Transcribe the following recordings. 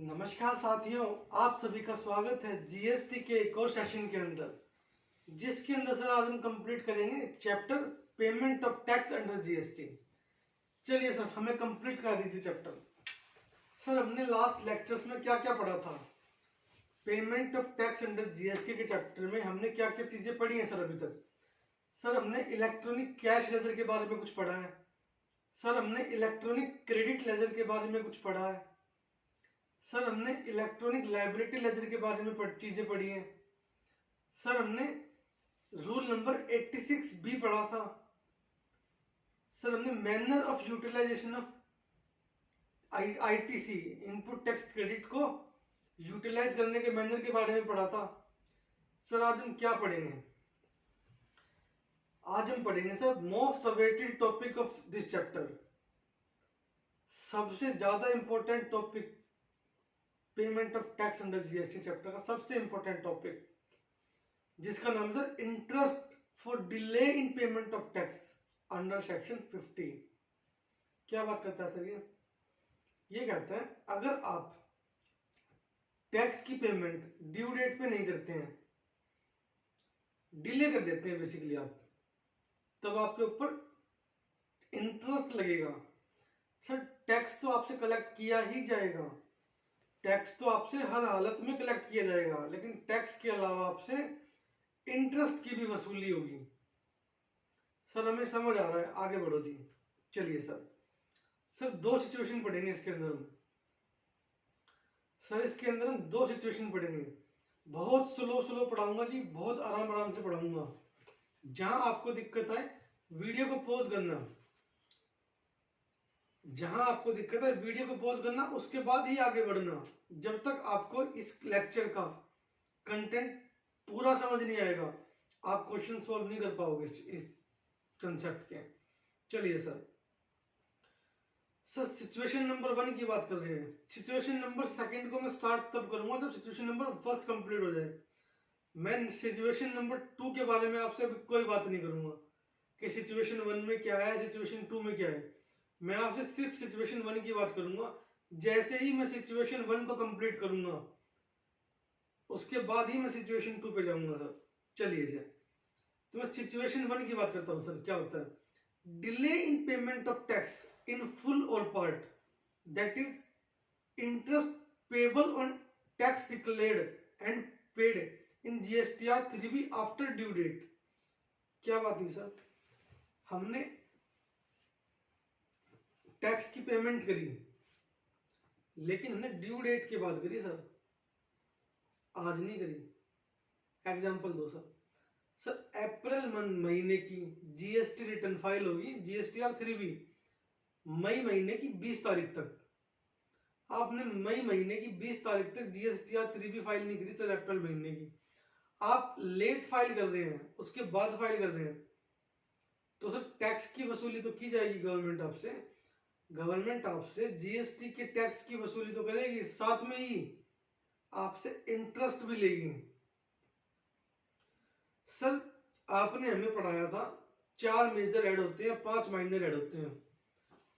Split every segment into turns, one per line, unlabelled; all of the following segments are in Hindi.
नमस्कार साथियों, आप सभी का स्वागत है जीएसटी के एक और सेशन के अंदर, जिसके अंदर सर आज हम कंप्लीट करेंगे chapter payment of tax under GST. चलिए सर, हमें कंप्लीट करा दीजिए चैप्टर। सर, हमने लास्ट लेक्चर्स में क्या क्या पढ़ा था? Payment of tax under GST के चैप्टर में हमने क्या क्या चीजें पढ़ी हैं सर अभी तक? सर, हमने इलेक्ट्रॉनिक कैश लेजर के बारे में कुछ पढ़ा है। सर, हमने इलेक्ट्रॉनिक क्रेडिट लेजर के बारे में कुछ पढ़ा है। सर, हमने इलेक्ट्रॉनिक लायबिलिटी लेजर के बारे में चीजें पढ़ी हैं। सर, हमने रूल नंबर 86 भी पढ़ा था। सर, हमने manner of utilization of ITC input tax credit को यूटिलाइज करने के मैनर के बारे में पढ़ा था। सर, आज हम क्या पढ़ेंगे? आज हम पढ़ेंगे sir most awaited topic of this chapter, सबसे ज्यादा important topic payment of tax under GST chapter का सबसे इंपॉर्टेंट टॉपिक, जिसका नाम है sir interest for delay in payment of tax under section 50। क्या बात करता है सर? ये कहता है अगर आप टैक्स की पेमेंट ड्यू डेट पे नहीं करते हैं, डिले कर देते हैं बेसिकली आप, तब आपके ऊपर इंटरेस्ट लगेगा। सर, टैक्स तो आपसे कलेक्ट किया ही जाएगा, टैक्स तो आपसे हर हालत में कलेक्ट किया जाएगा, लेकिन टैक्स के अलावा आपसे इंटरेस्ट की भी वसूली होगी। सर, हमें समझ आ रहा है? आगे बढ़ो जी। चलिए सर दो सिचुएशन पढ़ेंगे इसके अंदर हम। सर, इसके अंदर हम दो सिचुएशन पढ़ेंगे। बहुत स्लो पढ़ाऊंगा जी, बहुत आराम से पढ़ाऊंगा। जहां आपको दिक्कत आए वीडियो को पॉज करना, जहां आपको दिक्कत है वीडियो को पॉज करना, उसके बाद ही आगे बढ़ना। जब तक आपको इस लेक्चर का कंटेंट पूरा समझ नहीं आएगा, आप क्वेश्चन सॉल्व नहीं कर पाओगे इस कंसेप्ट के। चलिए सर सिचुएशन नंबर 1 की बात कर रहे हैं। सिचुएशन नंबर 2 को मैं स्टार्ट तब करूंगा जब सिचुएशन नंबर 1 कंप्लीट हो जाए। मैं सिचुएशन नंबर 2 के बारे में आपसे अभी कोई बात नहीं करूंगा कि सिचुएशन 1 में क्या है, सिचुएशन 2 में क्या है। मैं आपसे सिर्फ सिचुएशन 1 की बात करूंगा। जैसे ही मैं सिचुएशन 1 को कंप्लीट करूंगा, उसके बाद ही मैं सिचुएशन 2 पे जाऊंगा सर। चलिए सर, तो मैं सिचुएशन 1 की बात करता हूं सर। क्या होता है? Delay in payment of tax in full और part, that is interest payable on tax declared and paid in GSTR 3B after due date. क्या बात हुई सर? हमने टैक्स की पेमेंट करी, लेकिन हमने ड्यू डेट के बाद करी सर, आज नहीं करी। एग्जांपल दो सर। सर, अप्रैल महीने की जीएसटी रिटर्न फाइल होगी जीएसटीआर 3B मई महीने की 20 तारीख तक। आपने मई महीने की 20 तारीख तक जीएसटीआर 3B फाइल नहीं करी सर, अप्रैल महीने की। आप लेट फाइल कर रहे हैं, उसके बाद फाइल कर रहे हैं, तो सर टैक्स की वसूली तो की जाएगी गवर्नमेंट आपसे। गवर्नमेंट आपसे जीएसटी के टैक्स की वसूली तो करेगी, साथ में ही आपसे इंटरेस्ट भी लेगी। सर, आपने हमें पढ़ाया था 4 मेजर हेड होते हैं, 5 माइनर हेड होते हैं।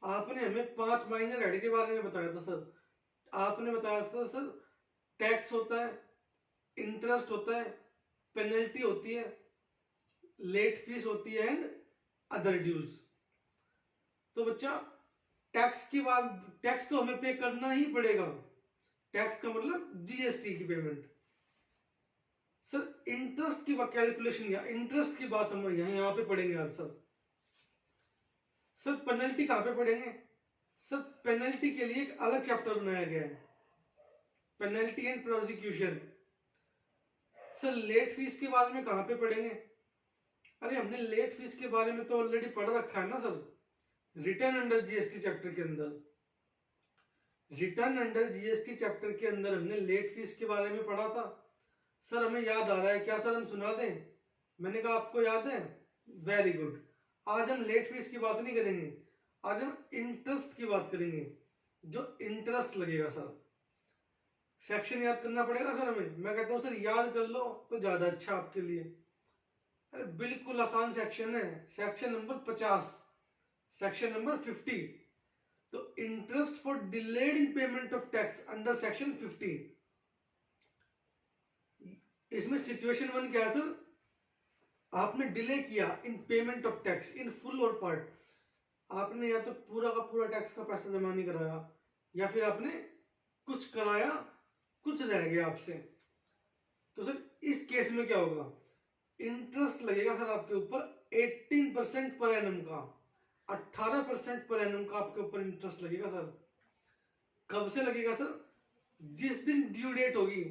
आपने हमें 5 माइनर हेड के बारे में बताया था सर। आपने बताया था सर टैक्स होता है, इंटरेस्ट होता है, पेनल्टी होती है, लेट फीस होती है एंड अदर ड्यूज। तो बच्चा, टैक्स की बात, टैक्स तो हमें पे करना ही पड़ेगा। टैक्स का मतलब जीएसटी की पेमेंट। सर, इंटरेस्ट की कैलकुलेशन या इंटरेस्ट की बात हम यहां पे पढ़ेंगे आज सर। सर, पेनल्टी कहां पे पढ़ेंगे? सर, पेनल्टी के लिए एक अलग चैप्टर बनाया गया है, penalty and prosecution. Sir, late fees के बारे में कहां पे पढ़ेंगे? अरे, हमने लेट फीस के बारे में तो ऑलरेडी पढ़ रखा है ना sir, return under GST chapter के अंदर। रिटर्न अंडर जीएसटी चैप्टर के अंदर हमने लेट फीस के बारे में पढ़ा था सर। हमें याद आ रहा है क्या सर? हम सुना दें? मैंने कहा आपको याद है, वेरी गुड। आज हम लेट फीस की बात नहीं करेंगे, आज हम इंटरेस्ट की बात करेंगे, जो इंटरेस्ट लगेगा सर। सेक्शन याद करना पड़ेगा सर हमें। मैं कहता हूं सर याद कर लो तो ज्यादा अच्छा आपके लिए। अरे बिल्कुल आसान सेक्शन है, सेक्शन नंबर 50, सेक्शन नंबर 50। तो interest for delayed in payment of tax under section 15, इसमें सिचुएशन 1 क्या है सर, आपने डिले किया इन payment of tax in full और पार्ट, आपने या तो पूरा का पूरा टैक्स का पैसा जमा नहीं कराया, या फिर आपने कुछ कराया कुछ रह गया आपसे, तो सर इस केस में क्या होगा, इंटरेस्ट लगेगा सर आपके ऊपर 18% पर एनम का, 18% पर एनम का आपके ऊपर इंटरेस्ट लगेगा सर। कब से लगेगा सर, जिस दिन ड्यू डेट होगी,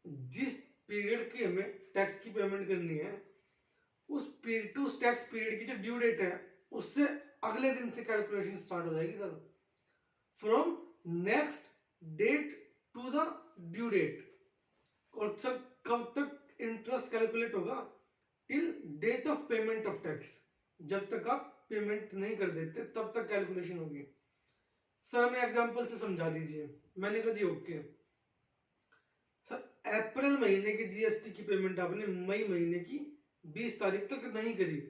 जिस पीरियड की हमें टैक्स की पेमेंट करनी है, उस पीरियड टू टैक्स पीरियड की जो ड्यू डेट है उससे अगले दिन से कैलकुलेशन स्टार्ट हो जाएगी sir, from next date to the due date. और सर कब तक इंटरेस्ट कैलकुलेट होगा, till date of payment of tax, जब तक आप पेमेंट नहीं कर देते तब तक कैलकुलेशन होगी। सर हमें एग्जांपल से समझा दीजिए। मैंने कहा जी ओके सर, अप्रैल महीने की जीएसटी की पेमेंट आपने मई महीने की 20 तारीख तक नहीं करी,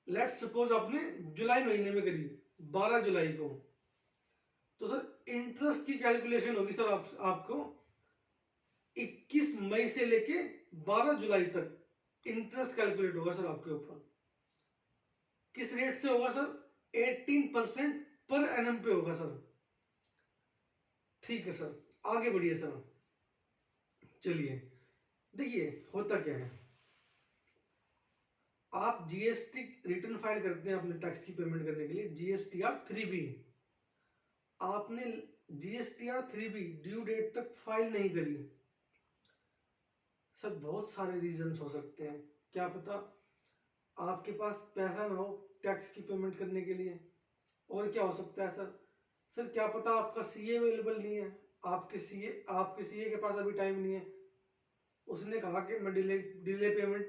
लेट्स सपोज आपने जुलाई महीने में करी 12 जुलाई को, तो सर इंटरेस्ट की कैलकुलेशन होगी सर आपको 21 मई से लेके 12 जुलाई तक इंटरेस्ट कैलकुलेट होगा सर आपके ऊपर। किस रेट से होगा सर, 18% पर एनम पे होगा सर। ठीक है सर, आगे बढ़िए सर। चलिए देखिए होता क्या है, आप जीएसटी रिटर्न फाइल करते हैं अपने टैक्स की पेमेंट करने के लिए, जीएसटीआर 3B, आपने जीएसटीआर 3B ड्यू डेट तक फाइल नहीं करी। सर बहुत सारे रीजंस हो सकते हैं, क्या पता आपके पास पैसा ना हो टैक्स की पेमेंट करने के लिए, और क्या हो सकता है सर, सर क्या पता आपका सीए अवेलेबल नहीं है, आपके सीए के पास अभी टाइम नहीं है, उसने कहा कि मैं डिले पेमेंट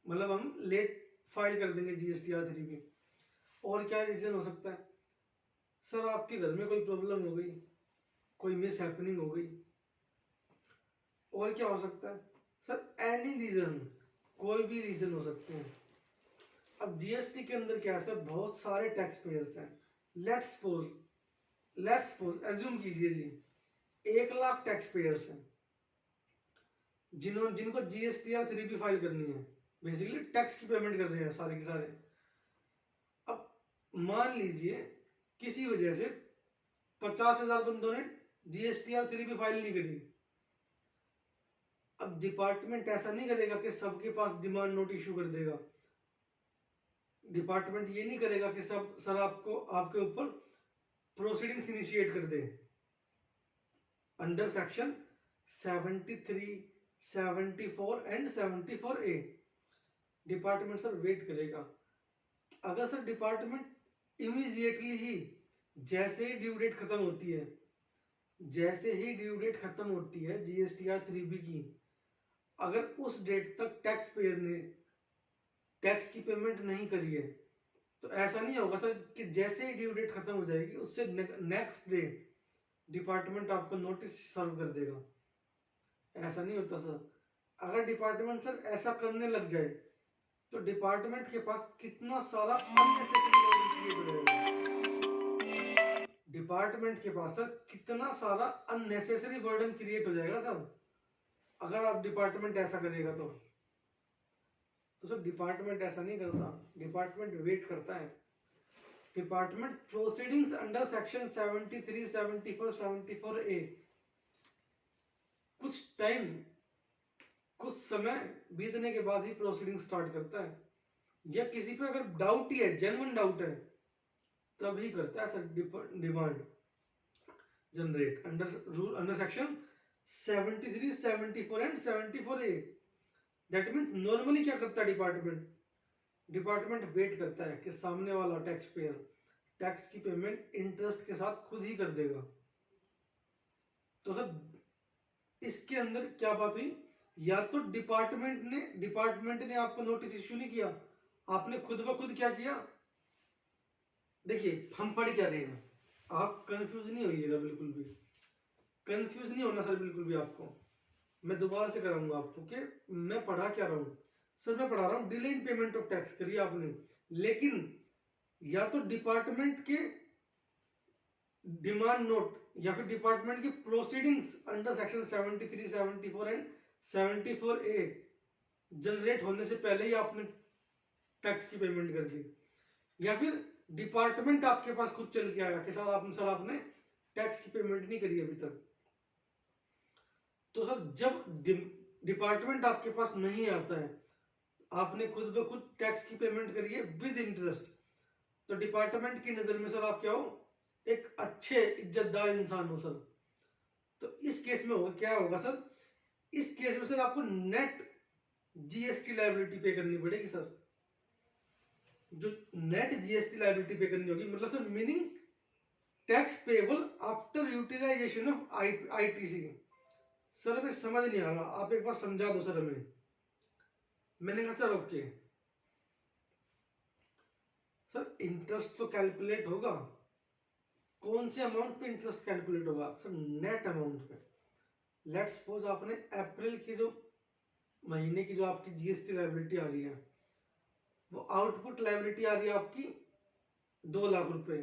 मतलब हम लेट फाइल कर देंगे जीएसटीआर 3B। और क्या रीजन हो सकता है सर, आपके घर में कोई प्रॉब्लम हो गई, कोई मिस हैपनिंग हो गई। और क्या हो सकता है सर, एनी रीजन, कोई भी रीजन हो सकते हैं। अब जीएसटी के अंदर क्या है सर, बहुत सारे टैक्स पेयर्स हैं। लेट्स सपोज एज्यूम कीजिए जी 1 लाख टैक्स पेयर्स हैं जिनको जीएसटीआर 3B फाइल करनी है, बेसिकली टैक्स की पेमेंट कर रहे हैं सारे के सारे। अब मान लीजिए किसी वजह से 50,000 बंदों ने जीएसटीआर 3B फाइल नहीं करी। अब डिपार्टमेंट ऐसा नहीं करेगा कि सबके पास डिमांड नोट इशू कर देगा, डिपार्टमेंट ये नहीं करेगा कि सब सर आपके ऊपर प्रोसीडिंग्स इनिशिएट कर दे under section 73, 74 and 74A। Department sir wait करेगा। अगर सर डिपार्टमेंट इमीडिएटली ही जैसे ही ड्यू डेट खत्म होती है जीएसटीआर 3B की, अगर उस डेट तक टैक्स पेयर ने टैक्स की पेमेंट नहीं करी है, तो ऐसा नहीं होगा सर कि जैसे ही ड्यू डेट खत्म हो जाएगी उससे नेक्स्ट डे डिपार्टमेंट आपको नोटिस सर्व कर देगा। ऐसा नहीं होता सर। अगर डिपार्टमेंट सर ऐसा करने लग जाए तो डिपार्टमेंट के पास कितना सारा अननेसेसरी बर्डन क्रिएट हो जाएगा, डिपार्टमेंट के पास सर कितना सारा अननेसेसरी बर्डन क्रिएट हो जाएगा सर, अगर आप डिपार्टमेंट ऐसा करेगा तो सर डिपार्टमेंट ऐसा नहीं करता, डिपार्टमेंट वेट करता है। Department proceedings under section 73, 74, 74A कुछ समय बीतने के बाद ही प्रोसीडिंग स्टार्ट करता है, या किसी पे अगर डाउट ही है, जेन्युइन डाउट है, तभी करता है sir demand generate under section 73, 74 and 74A। That means normally क्या करता है डिपार्टमेंट वेट करता है कि सामने वाला टैक्स पेयर टैक्स की पेमेंट इंटरेस्ट के साथ खुद ही कर देगा। तो सर इसके अंदर क्या बात हुई, या तो डिपार्टमेंट ने आपको नोटिस इश्यू नहीं किया, आपने खुद ब खुद क्या किया। देखिए हम पढ़ क्या रहे हैं, आप कंफ्यूज नहीं होइएगा, बिल्कुल भी कंफ्यूज नहीं होना सर, बिल्कुल भी आपको मैं दोबारा से कराऊंगा आपको कि मैं पढ़ा क्या रहा हूं। सर मैं पढ़ा रहा हूं delay in payment of tax करिए आपने, लेकिन या तो डिपार्टमेंट के डिमांड नोट या फिर डिपार्टमेंट की proceedings under section 73, 74 and 74A generate होने से पहले ही आपने टैक्स की पेमेंट कर दी, या फिर डिपार्टमेंट आपके पास खुद चल के आया कि सर आपने टैक्स की पेमेंट नहीं करी अभी तक। तो सर जब डिपार्टमेंट आपके पास नहीं आता है, आपने खुद ब खुद टैक्स की पेमेंट करी है विद इंटरेस्ट, तो डिपार्टमेंट की नजर में सर आप क्या हो, एक अच्छे इज्जतदार इंसान हो सर। तो इस केस में होगा क्या होगा सर, इस केस में सर आपको नेट जीएसटी लायबिलिटी पे करनी पड़ेगी सर। जो नेट जीएसटी लायबिलिटी पे करनी होगी, मतलब sir meaning tax payable after utilization of ITC. Sir हमें समझ नहीं आ रहा, आप एक बार समझा दो सर हमें। मैंने कहा सर ओके। सर इंटरेस्ट तो कैलकुलेट होगा, कौन से अमाउंट पे इंटरेस्ट कैलकुलेट होगा सर, नेट अमाउंट पे। लेट सपोज आपने अप्रैल की जो महीने की जो आपकी जीएसटी लायबिलिटी आ रही है, वो आउटपुट लायबिलिटी आ रही है आपकी 2 लाख रुपए,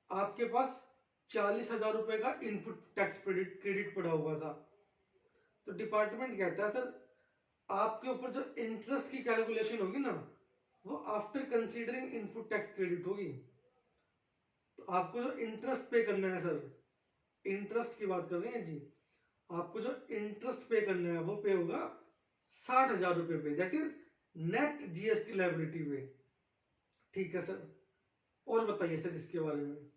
आपके पास 40,000 रुपए का इनपुट टैक्स क्रेडिट पड़ा हुआ था। तो डिपार्टमेंट कहता है सर आपके ऊपर जो इंटरेस्ट की कैलकुलेशन होगी ना, वो after considering input tax credit होगी। तो आपको जो इंटरेस्ट पे करना है सर, इंटरेस्ट की बात कर रहे हैं जी, आपको जो इंटरेस्ट पे करना है वो पे होगा 60,000 रुपए पे, that is net GST liability पे। ठीक है सर, और बताइए सर इसके बारे में।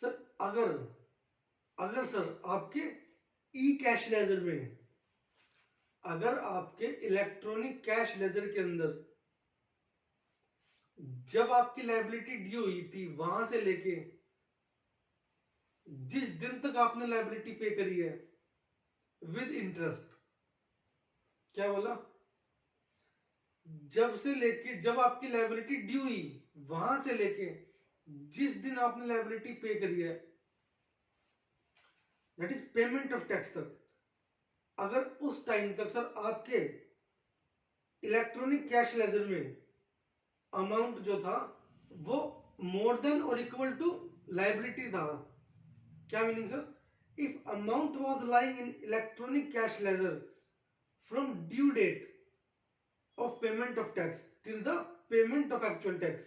सर अगर अगर सर आपके ई कैश लेजर में, अगर आपके इलेक्ट्रॉनिक कैश लेजर के अंदर जब आपकी लायबिलिटी ड्यू हुई थी वहां से लेके जिस दिन तक आपने लायबिलिटी पे करी है विद इंटरेस्ट, क्या बोला, जब से लेके जब आपकी लायबिलिटी ड्यू हुई वहां से लेके जिस दिन आपने लायबिलिटी पे करी है, that is payment of tax तक, अगर उस टाइम तक सर आपके इलेक्ट्रॉनिक कैश लेजर में अमाउंट जो था वो मोर देन और इक्वल टू लायबिलिटी था, क्या meaning sir, if amount was lying in electronic cash ledger from due date of payment of tax till the payment of actual tax,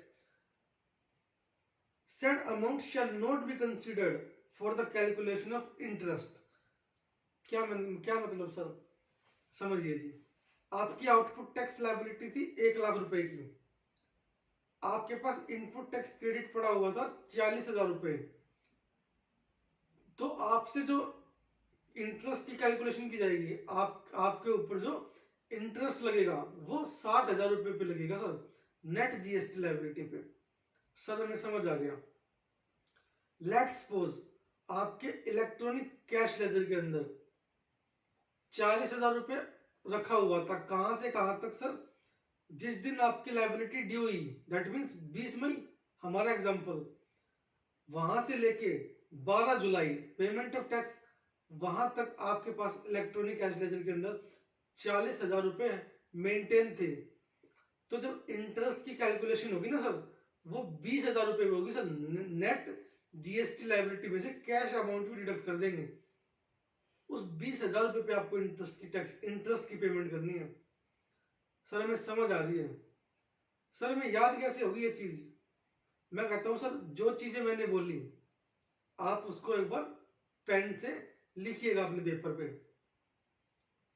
said amount shall not be considered for the calculation of interest। क्या मतलब सर, समझिए जी, आपकी आउटपुट टैक्स लायबिलिटी थी 1 लाख रुपए की, आपके पास इनपुट टैक्स क्रेडिट पड़ा हुआ था 40,000 रुपए, तो आपसे जो इंटरेस्ट की कैलकुलेशन की जाएगी, आपके ऊपर जो इंटरेस्ट लगेगा वो 60,000 रुपए पे लगेगा सर, नेट जीएसटी लायबिलिटी पे। सर हमें समझ आ गया। लेट्स सपोज आपके इलेक्ट्रॉनिक कैश लेजर के अंदर 40,000 रुपए रखा हुआ था, कहां से कहां तक सर, जिस दिन आपकी लायबिलिटी ड्यू हुई, दैट मींस 20 मई हमारा एग्जांपल, वहां से लेके 12 जुलाई पेमेंट ऑफ टैक्स, वहां तक आपके पास इलेक्ट्रॉनिक कैश लेजर के अंदर 40,000 रुपए मेंटेन थे। तो जब इंटरेस्ट की कैलकुलेशन होगी ना सर, वो 20,000 रुपए होगी सर, नेट जीएसटी लायबिलिटी में से कैश अमाउंट भी डिडक्ट कर देंगे, उस 20,000 रुपए पे आपको इंटरेस्ट की पेमेंट करनी है। सर हमें समझ आ रही है, सर हमें याद कैसे होगी ये चीज। मैं कहता हूं सर जो चीजें मैंने बोली आप उसको एक बार पेन से लिखिएगा अपने पेपर पे,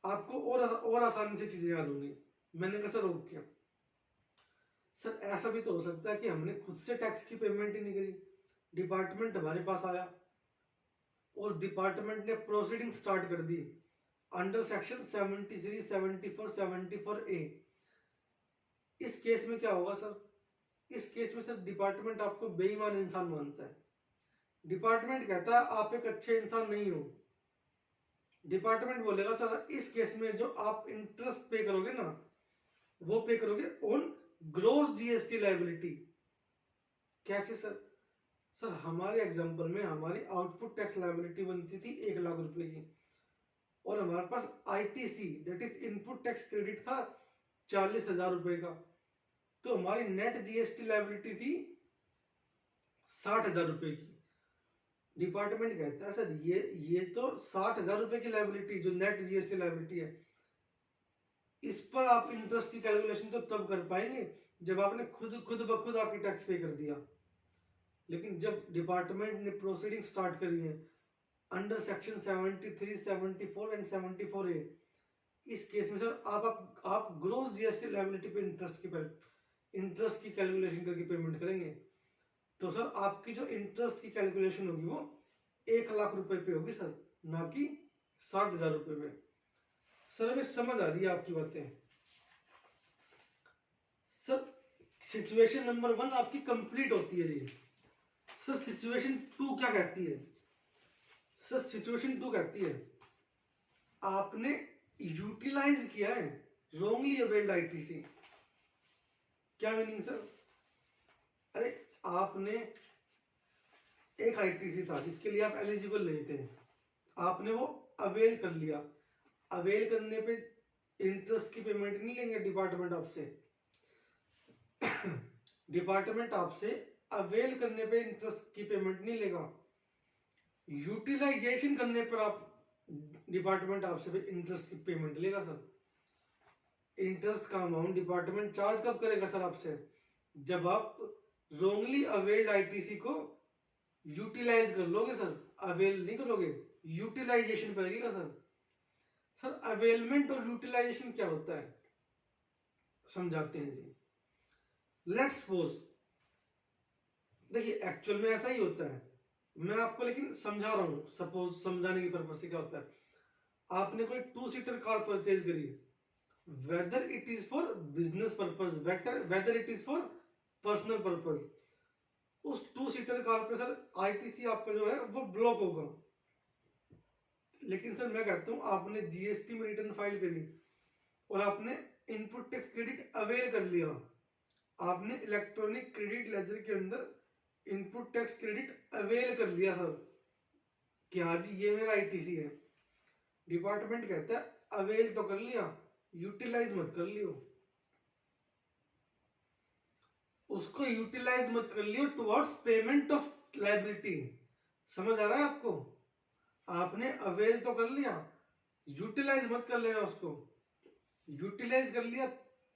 आपको और आसानी से चीजें याद होंगी। मैंने कहा सर ओके। सर ऐसा भी तो हो सकता है कि हमने खुद से टैक्स की पेमेंट ही नहीं करी, डिपार्टमेंट हमारे पास आया और डिपार्टमेंट ने प्रोसीडिंग स्टार्ट कर दी अंडर सेक्शन 73, 74, 74A। इस केस में क्या होगा सर, इस केस में सर डिपार्टमेंट आपको बेईमान इंसान मानता है, डिपार्टमेंट कहता है आप एक अच्छे इंसान नहीं हो। डिपार्टमेंट बोलेगा सर इस केस में जो आप इंटरेस्ट पे करोगे ना, वो पे करोगे ऑन ग्रोस जीएसटी लायबिलिटी। कैसे सर, सर हमारे एग्जांपल में हमारी आउटपुट टैक्स लायबिलिटी बनती थी 1 लाख रुपए की, और हमारे पास ITC that is input tax credit था 40,000 रुपए का, तो हमारी नेट जीएसटी लायबिलिटी थी 60,000 रुपए की। डिपार्टमेंट कहता है सर ये तो 60,000 रुपए की लाइबिलिटी जो नेट जीएसटी लाइबिलिटी है, इस पर आप इंटरेस्ट की कैलकुलेशन तो तब कर पाएंगे जब आपने खुद खुद ब खुद आपकी टैक्स पे कर दिया। लेकिन जब डिपार्टमेंट ने प्रोसीडिंग स्टार्ट करी है अंडर सेक्शन 73, 74 एंड 74A, इस केस में सर आप ग्रोस जीएसटी लायबिलिटी पे इंटरेस्ट की कैलकुलेशन करके पेमेंट करेंगे। तो सर आपकी जो इंटरेस्ट की कैलकुलेशन होगी वो 1,00,000 रुपए पे होगी सर, ना कि 60,000 रुपए पे। सर हमें समझ आ रही है आपकी बातें? सर सिचुएशन नंबर 1 आपकी कंप्लीट होती है जी। सर सिचुएशन 2 क्या कहती है? सर सिचुएशन 2 कहती है आपने यूटिलाइज किया है रॉन्गली अवेल्ड आईटीसी। क्या मीनिंग सर? अरे आपने एक आईटीसी था जिसके लिए आप एलिजिबल नहीं थे, आपने वो अवेल कर लिया। अवेल करने पे इंटरेस्ट की पेमेंट नहीं लेंगे डिपार्टमेंट आपसे। डिपार्टमेंट आपसे अवेल करने पे इंटरेस्ट की पेमेंट नहीं लेगा। यूटिलाइजेशन करने पर आप डिपार्टमेंट आपसे इंटरेस्ट की पेमेंट लेगा सर। इंटरेस्ट का अमाउंट डिपार्टमेंट चार्ज कब करेगा सर आपसे? जब आप रॉन्गली अवेल्ड आईटीसी को यूटिलाइज कर लोगे सर, अवेल नहीं करोगे, यूटिलाइजेशन पर लगेगा सर। सर अवेलमेंट और यूटिलाइजेशन क्या होता है समझाते हैं जी। लेट्स सपोज, देखिए एक्चुअल में ऐसा ही होता है, मैं आपको लेकिन समझा रहा हूं। सपोज समझाने की पर्पज से क्या होता है, आपने कोई 2 सीटर कार परचेज करी, whether it is for business purpose, whether it is for personal purpose, उस 2 सीटर कार पे सर आईटीसी आपका जो है वो ब्लॉक होगा। लेकिन सर मैं कहता हूं आपने जीएसटी में रिटर्न फाइल करी और आपने इनपुट टैक्स क्रेडिट अवेल कर लिया, आपने इलेक्ट्रॉनिक क्रेडिट लेजर के अंदर इनपुट टैक्स क्रेडिट अवेल कर लिया सर कि हाँ जी ये मेरा आईटीसी है। डिपार्टमेंट कहता है अवेल तो कर लिया, यूटिलाइज मत कर लियो। उसको यूटिलाइज मत कर लियो टुवर्ड्स पेमेंट ऑफ लायबिलिटी। समझ आ रहा है आपको? आपने अवेल तो कर लिया, यूटिलाइज मत कर लेना उसको। यूटिलाइज कर लिया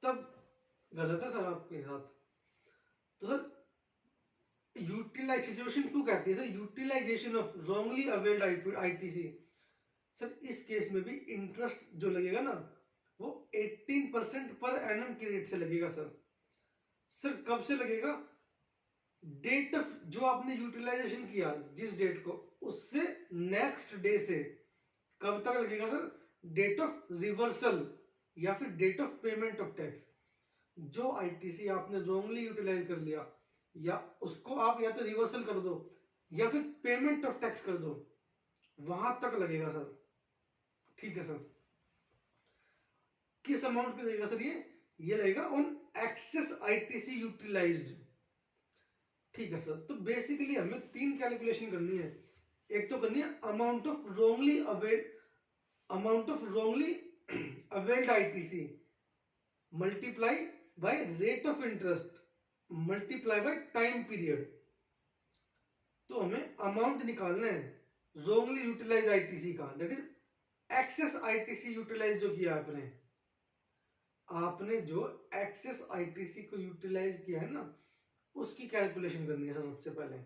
तब गलत है सर आपके साथ। तो सर यूटिलाइज सिचुएशन 2 कहती है sir utilization of wrongly availed ITC. Sir इस केस में भी इंटरेस्ट जो लगेगा ना वो 18% पर एनम की रेट से लगेगा सर। सर कब से लगेगा? डेट ऑफ जो आपने यूटिलाइजेशन किया जिस डेट को, उससे नेक्स्ट डे से कब तक लगेगा सर? डेट ऑफ रिवर्सल या फिर date of payment of tax. जो आईटीसी आपने रॉन्गली यूटिलाइज कर लिया या उसको आप या तो रिवर्सल कर दो या फिर पेमेंट ऑफ टैक्स कर दो, वहां तक लगेगा सर। ठीक है सर। किस अमाउंट पे लगेगा सर? ये लगेगा ऑन एक्सेस आईटीसी यूटिलाइज्ड। ठीक है सर। तो बेसिकली हमें 3 कैलकुलेशन करनी है। एक तो करनी है amount of wrongly availed ITC multiply by rate of interest multiply by time period. तो हमें अमाउंट निकालना है रॉन्गली यूटिलाइज आईटीसी का, that is excess ITC utilize जो किया आपने जो एक्सेस आईटीसी को यूटिलाइज किया है ना, उसकी कैलकुलेशन करनी है सर। सबसे पहले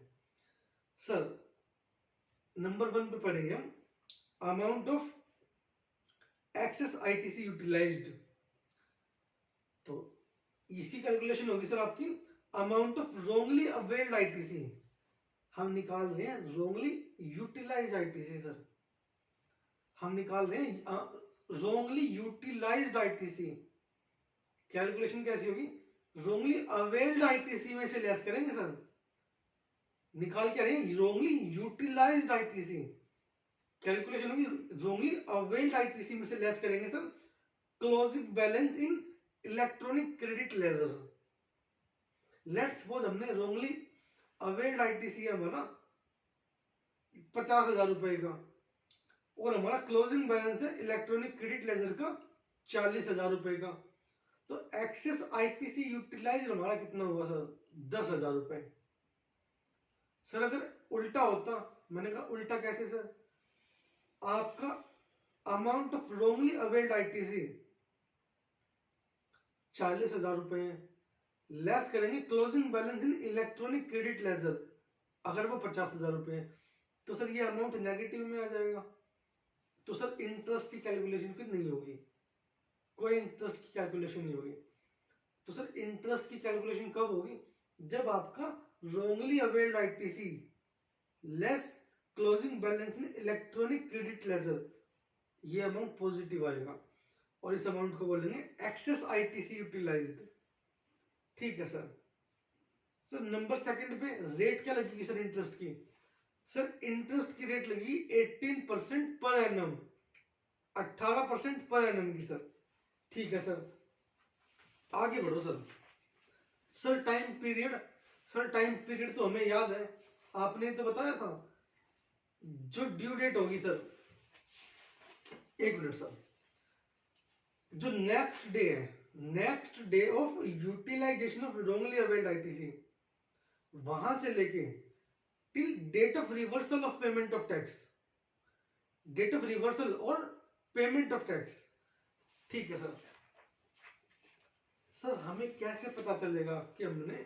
सर नंबर 1 पे पढ़ेंगे हम amount of excess ITC utilized. तो इसकी कैलकुलेशन होगी सर आपकी amount of wrongly availed ITC. हम निकाल रहे हैं रॉन्गली यूटिलाइज आईटीसी सर, हम निकाल रहे हैं रॉन्गली यूटिलाइज्ड आईटीसी। कैलकुलेशन कैसी होगी? रॉन्गली अवेल्ड आईटीसी में से लेस करेंगे सर। निकाल क्या रहे हैं? Wrongly utilized ITC. कैलकुलेशन होगी रॉन्गली अवेल्ड आईटीसी में से लेस करेंगे sir closing balance in electronic credit ledger. Let's suppose हमने रॉन्गली अवेल्ड आईटीसी है हमारा 50,000 रुपए का और हमारा क्लोजिंग बैलेंस है इलेक्ट्रॉनिक क्रेडिट लेजर का 40,000 रुपए का। तो एक्सेस आईटीसी यूटिलाइज हमारा कितना होगा सर? 10,000 रुपए। सर अगर उल्टा होता, मैंने कहा उल्टा कैसे सर, आपका amount of wrongly availed ITC 40,000 रुपए है, लेस करेंगे closing balance in electronic credit laser, अगर वो 50,000 रुपए है तो सर ये अमाउंट नेगेटिव में आ जाएगा, तो सर इंटरेस्ट की कैलकुलेशन फिर नहीं होगी, कोई इंटरेस्ट की कैलकुलेशन नहीं होगी। तो सर इंटरेस्ट की कैलकुलेशन कब होगी, जब आपका wrongly availed ITC less closing balance in electronic credit laser, ये अमाउंट पॉजिटिव आएगा और इस अमाउंट को बोलेंगे एक्सेस आईटीसी यूटिलाइज्ड। ठीक है सर। सर नंबर सेकंड पे रेट क्या लगेगी सर इंटरेस्ट की, सर इंटरेस्ट की रेट लगेगी 18% पर एनम, 18% पर एनम की सर। ठीक है सर, आगे बढ़ो sir. Sir time period, sir time period तो हमें याद है, आपने तो बताया था जो ड्यू डेट होगी सर, एक मिनट सर, जो नेक्स्ट डे है, next day of utilization of wrongly availed ITC, वहां से लेके till date of reversal of payment of tax, date of reversal और पेमेंट ऑफ टैक्स। ठीक है सर। सर हमें कैसे पता चलेगा कि हमने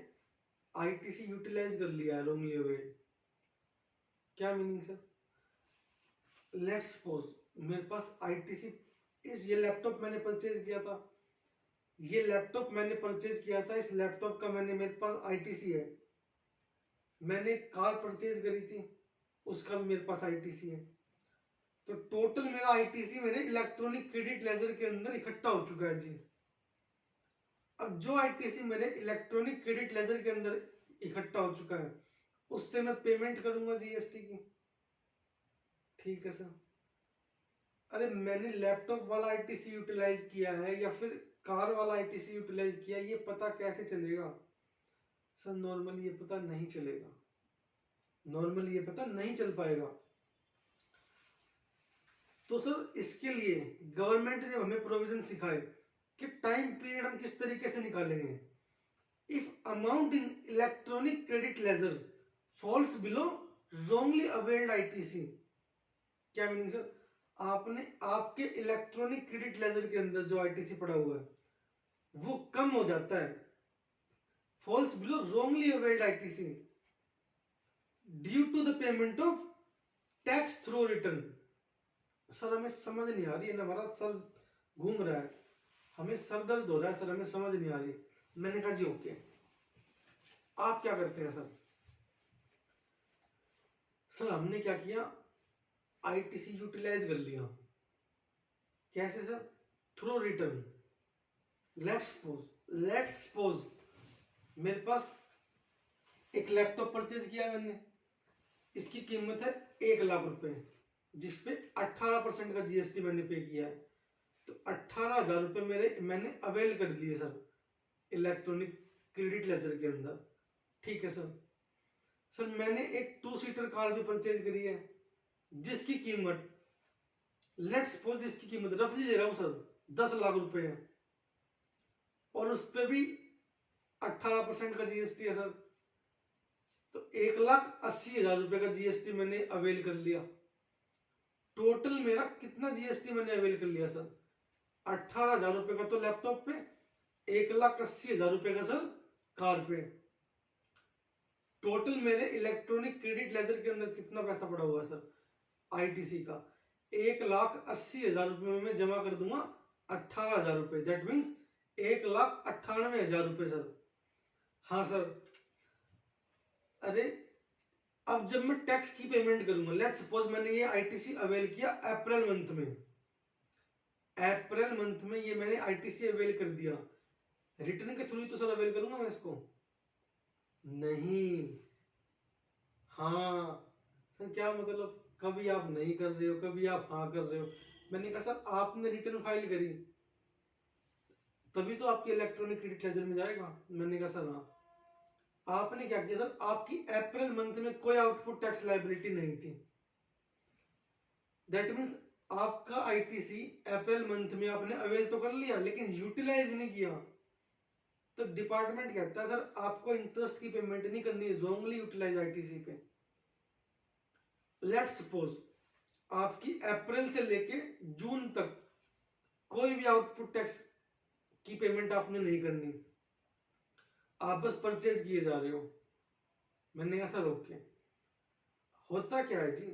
आईटीसी यूटिलाइज कर लिया है रॉन्गली अवेल्ड, क्या मीनिंग सर, लेट्स सपोज मेरे पास आईटीसी इस, ये लैपटॉप मैंने परचेज किया था, ये लैपटॉप मैंने परचेज किया था, इस लैपटॉप का मैंने, मेरे पास आईटीसी है। मैंने कार परचेज करी थी, उसका भी मेरे पास आईटीसी है। तो टोटल मेरा आईटीसी मेरे इलेक्ट्रॉनिक क्रेडिट लेजर के अंदर इकट्ठा हो चुका है जी। अब जो आईटीसी मेरे इलेक्ट्रॉनिक क्रेडिट लेजर के अंदर इकट्ठा हो चुका है, उससे मैं पेमेंट करूंगा जीएसटी की। ठीक है सर। अरे मैंने लैपटॉप वाला आईटीसी यूटिलाइज किया है या फिर कार वाला आईटीसी यूटिलाइज किया, ये पता कैसे चलेगा सर, नॉर्मली ये पता नहीं चलेगा, नॉर्मली ये पता नहीं चल पाएगा। तो सर इसके लिए गवर्नमेंट ने हमें प्रोविजन सिखाए कि टाइम पीरियड हम किस तरीके से निकालेंगे। If amount in electronic credit laser false below wrongly availed ITC, क्या मीनिंग सर, आपने आपके इलेक्ट्रॉनिक क्रेडिट लेजर के अंदर जो आईटीसी पड़ा हुआ है वो कम हो जाता है, falls below wrongly availed ITC due to the payment of tax through return. Sir हमें समझ नहीं आ रही है ना, हमारा सर घूम रहा है, हमें सर दर्द हो रहा है सर, हमें समझ नहीं आ रही। मैंने कहा जी ओके, आप क्या करते हैं सर। सर हमने क्या किया, आईटीसी यूटिलाइज कर लिया, कैसे sir, through return. Let's suppose मेरे पास एक लैपटॉप परचेज किया मैंने, इसकी कीमत है 1,00,000 रुपए, जिसपे 18% का जीएसटी मैंने पे किया है। तो 18,000 रुपए मेरे मैंने अवेल कर लिए सर इलेक्ट्रॉनिक क्रेडिट लेजर के अंदर। ठीक है सर। सर मैंने एक 2 सीटर कार भी परचेज करी है, जिसकी कीमत, लेट्स सपोज जिसकी कीमत रफली ले रहा हूं सर 10 लाख रुपए है, और उस पर भी 18% का जीएसटी है सर। तो 1,80,000 रुपए का जीएसटी मैंने अवेल कर लिया। टोटल मेरा कितना जीएसटी मैंने अवेल कर लिया सर, 18,000 रुपए का तो लैपटॉप पे, 1,80,000 रुपए का सर कार पे। टोटल मेरे इलेक्ट्रॉनिक क्रेडिट लेजर के अंदर कितना पैसा पड़ा हुआ है सर आईटीसी का, 1,80,000 रुपए में मैं जमा कर दूंगा 18,000 रुपए, दैट मीन्स 1,98,000 रुपए सर। हाँ सर। अरे अब जब मैं टैक्स की पेमेंट करूंगा, लेट्स सपोज मैंने ये आईटीसी अवेल किया अप्रैल मंथ में, अप्रैल मंथ में ये मैंने आईटीसी अवेल कर दिया, रिटर्न के थ्रू तो सर अवेल करूंगा मैं इसको, नहीं। हाँ सर क्या मतलब, कभी आप नहीं कर रहे हो, कभी आप हाँ कर रहे हो। मैंने कहा सर आपने रिटर्न फाइल करी तभी तो आपके इलेक्ट्रॉनिक क्रेडिट लेजर में जाएगा। मैंने कहा सर हाँ। आपने क्या किया सर, आपकी अप्रैल मंथ में कोई आउटपुट टैक्स लायबिलिटी नहीं थी, दैट मीन्स आपका आईटीसी अप्रैल मंथ में आपने अवेल तो कर लिया लेकिन यूटिलाइज नहीं किया। तो डिपार्टमेंट कहता है सर आपको इंटरेस्ट की पेमेंट नहीं करनी, रॉन्गली यूटिलाइज आईटीसी पे। लेट सपोज आपकी अप्रैल से लेके जून तक कोई भी आउटपुट टैक्स की पेमेंट आपने नहीं करनी, आप बस परचेज किए जा रहे हो। मैंने कहा सर ओके। होता क्या है जी,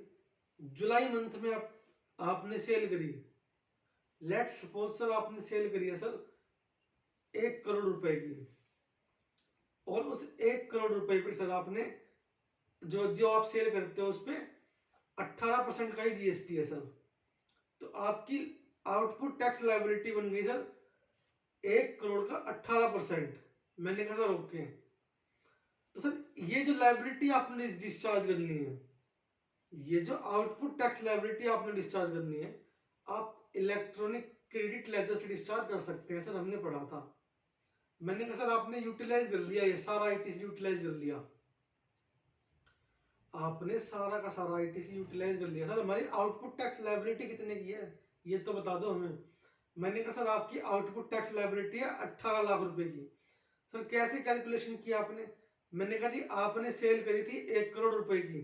जुलाई मंथ में आपने सेल करी, लेट सपोज सर आपने सेल करी है सर 1 करोड़ रुपए की, और उस 1 करोड़ रुपए पर सर आपने जो जो आप सेल करते हो उस पर 18% का ही जीएसटी है सर, तो आपकी आउटपुट टैक्स लायबिलिटी बन गई सर 1 करोड़ का 18%। मैंने कहा सर ओके। तो सर ये जो लायबिलिटी आपने डिस्चार्ज करनी है, ये जो आउटपुट टैक्स लायबिलिटी आपने डिस्चार्ज करनी है, आप इलेक्ट्रॉनिक क्रेडिट लेजर से डिस्चार्ज कर सकते हैं सर, हमने पढ़ा था। मैंने कहा सर आपने यूटिलाइज कर लिया, ये सारा आईटीसी यूटिलाइज कर लिया, आपने सारा का सारा आईटीसी यूटिलाइज कर लिया सर, हमारी आउटपुट टैक्स लायबिलिटी कितने की है ये तो बता दो हमें। मैंने कहा सर आपकी आउटपुट टैक्स लायबिलिटी है 18 लाख रुपए की। सर कैसे कैलकुलेशन किया आपने? मैंने कहा जी आपने सेल करी थी 1 करोड़ रुपए की,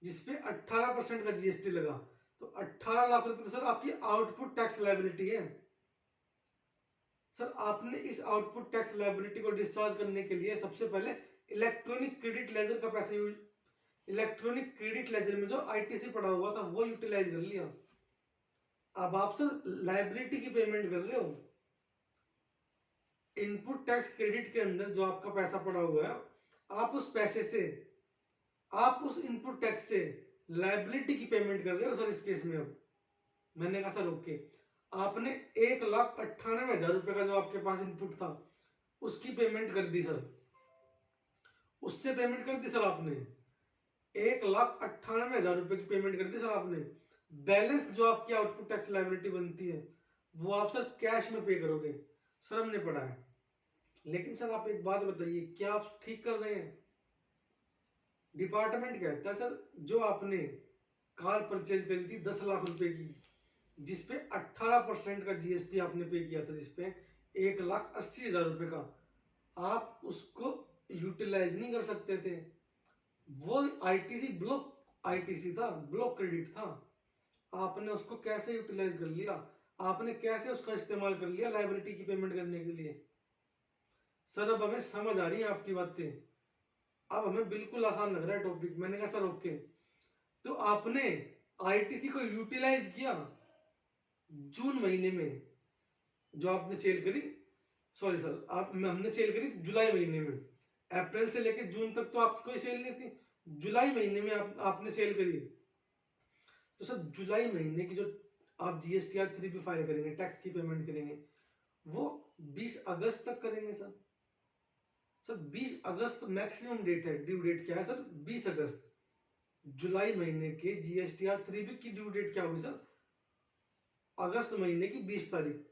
जिसपे 18% का जीएसटी लगा, तो 18 लाख रुपए तो सर आपकी आउटपुट टैक्स लायबिलिटी है। सर आपने इस आउटपुट टैक्स लायबिलिटी को डिस्चार्ज करने के लिए सबसे पहले इलेक्ट्रॉनिक क्रेडिट लेजर का पैसा यूज, इलेक्ट्रॉनिक क्रेडिट लेजर में जो आईटीसी पड़ा हुआ था वो यूटिलाइज कर लिया। अब आप सर लायबिलिटी की पेमेंट कर रहे हो, इनपुट टैक्स क्रेडिट के अंदर जो आपका पैसा पड़ा हुआ है, आप उस पैसे से, आप उस इनपुट टैक्स से लायबिलिटी की पेमेंट कर रहे हो सर इस केस में। अब मैंने कहा सर ओके, आपने 1,98,000 रुपए का जो आपके पास इनपुट था उसकी पेमेंट कर दी सर, उससे पेमेंट कर दी सर आपने 1,98,000 रुपए की पेमेंट कर दी सर आपने। बैलेंस जो आपकी आउटपुट टैक्स लायबिलिटी बनती है वो आप सर कैश में पे करोगे, सर हमने पढ़ा है। लेकिन सर आप एक बात बताइए, क्या आप ठीक कर रहे हैं? डिपार्टमेंट कहता है सर जो आपने कार परचेज करी थी 10 लाख रुपए की, जिसपे 18% का जीएसटी आपने पे किया था, जिसपे 1,80,000 रुपए का, आप उसको यूटिलाइज नहीं कर सकते थे। वो आईटीसी ब्लॉक आईटीसी था, ब्लॉक क्रेडिट था, आपने उसको कैसे यूटिलाइज कर लिया, आपने कैसे उसका इस्तेमाल कर लिया लायबिलिटी की पेमेंट करने के लिए। सर अब हमें समझ आ रही है आपकी बातें, अब हमें बिल्कुल आसान लग रहा है टॉपिक। मैंने कहा सर ओके, तो आपने आईटीसी को यूटिलाइज किया जून महीने में, जो आपने सेल करी, सॉरी सर हमने सेल करी जुलाई महीने में, अप्रैल से लेकर जून तक तो आपकी कोई सेल नहीं थी, जुलाई महीने में आपने सेल करी। तो सर जुलाई महीने की जो आप जीएसटीआर 3 भी फाइल करेंगे, टैक्स की पेमेंट करेंगे, वो 20 अगस्त तक करेंगे सर। सर 20 अगस्त मैक्सिमम डेट है, ड्यू डेट क्या है सर 20 अगस्त। जुलाई महीने के जीएसटीआर 3 की ड्यू डेट क्या होगी सर? अगस्त महीने की 20 तारीख।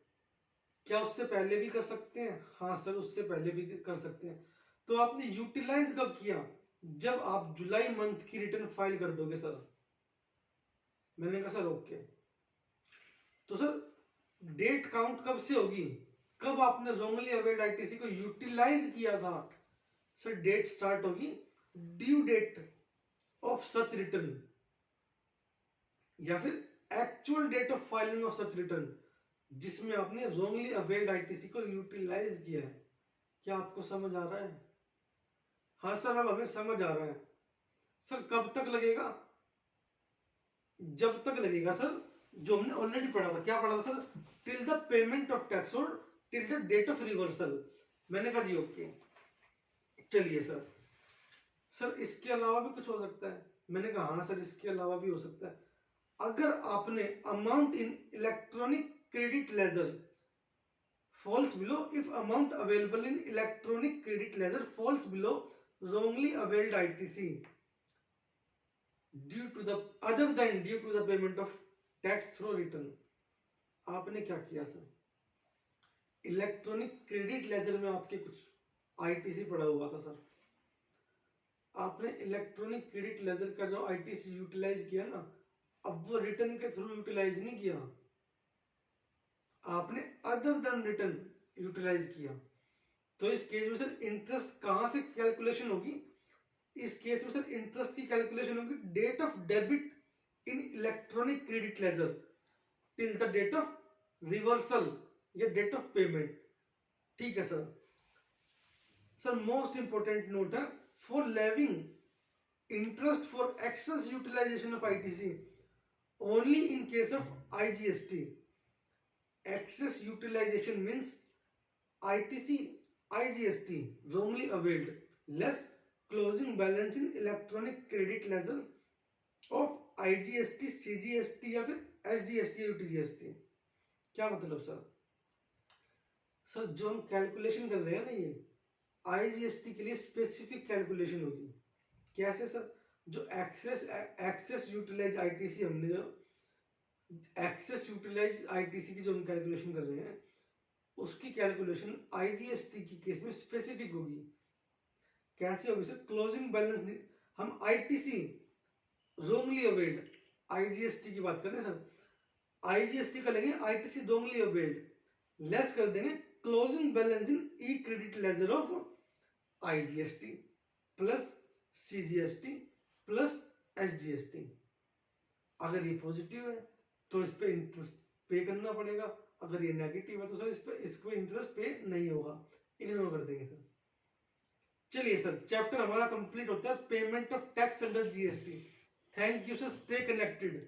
क्या उससे पहले भी कर सकते हैं? हाँ सर उससे पहले भी कर सकते हैं। तो आपने यूटिलाइज कब किया? जब आप जुलाई मंथ की रिटर्न फाइल कर दोगे सर। मैंने कहा सर ओके। तो सर डेट काउंट कब से होगी, कब आपने रोंगली अवेल्ड आईटीसी को यूटिलाइज किया था? सर डेट स्टार्ट होगी due date of such return, या फिर actual date of filing of such return, जिसमें आपने रोंगली अवेल्ड आईटीसी को यूटिलाइज किया है। क्या आपको समझ आ रहा है? हाँ सर अब हमें समझ आ रहा है। सर कब तक लगेगा? जब तक लगेगा सर जो हमने ऑलरेडी पढ़ा था। क्या पढ़ा था sir? Till the payment of tax और till the date of reversal. मैंने कहा जी ओके। चलिए सर, सर इसके अलावा भी कुछ हो सकता है? मैंने कहा हाँ सर इसके अलावा भी हो सकता है। अगर आपने amount in electronic credit laser falls below, if amount available in electronic credit ledger falls below wrongly availed ITC due to the other than due to the payment of tax through return। आपने क्या किया सर? इलेक्ट्रॉनिक क्रेडिट लेजर में आपके कुछ आईटीसी पड़ा हुआ था सर, आपने इलेक्ट्रॉनिक क्रेडिट लेजर का जो आईटीसी यूटिलाइज किया ना, अब वो रिटर्न के थ्रू यूटिलाइज नहीं किया, आपने अदर देन रिटर्न यूटिलाइज किया। तो इस केस में सर इंटरेस्ट कहां से कैलकुलेशन होगी? इस केस में सर इंटरेस्ट की कैलकुलेशन होगी date of debit in electronic credit ledger till the date of reversal या डेट ऑफ पेमेंट। ठीक है sir. Sir most important note है, for levying interest for excess utilisation of ITC only in case of IGST. Excess utilisation means ITC IGST wrongly availed less closing balance in electronic credit ledger of IGST, CGST या फिर SGST या UTGST। क्या मतलब सर? सर जो हम कैलकुलेशन कर रहे हैं ना, ये IGST के लिए स्पेसिफिक कैलकुलेशन होगी। कैसे सर? जो एक्सेस यूटिलाइज आईटीसी हमने जो एक्सेस यूटिलाइज आईटीसी की जो हम कैलकुलेशन कर रहे हैं उसकी कैलकुलेशन आईजीएसटी की केस में स्पेसिफिक होगी। कैसे होगी सर? क्लोजिंग बैलेंस हम आईटीसी रोंगली अवेल्ड, आईजीएसटी की बात कर रहे हैं सर, आईजीएसटी का लेंगे आईटीसी रोंगली अवेल्ड लेस कर देंगे closing balance in E credit ledger of IGST plus CGST plus SGST. अगर ये पॉजिटिव है तो इस पे इंटरेस्ट पे करना पड़ेगा, अगर ये नेगेटिव है तो सर इस पे इंटरेस्ट पे नहीं होगा, इग्नोर कर देंगे सर। चलिए सर, चैप्टर हमारा कंप्लीट होता है payment of tax under GST. Thank you sir, stay connected.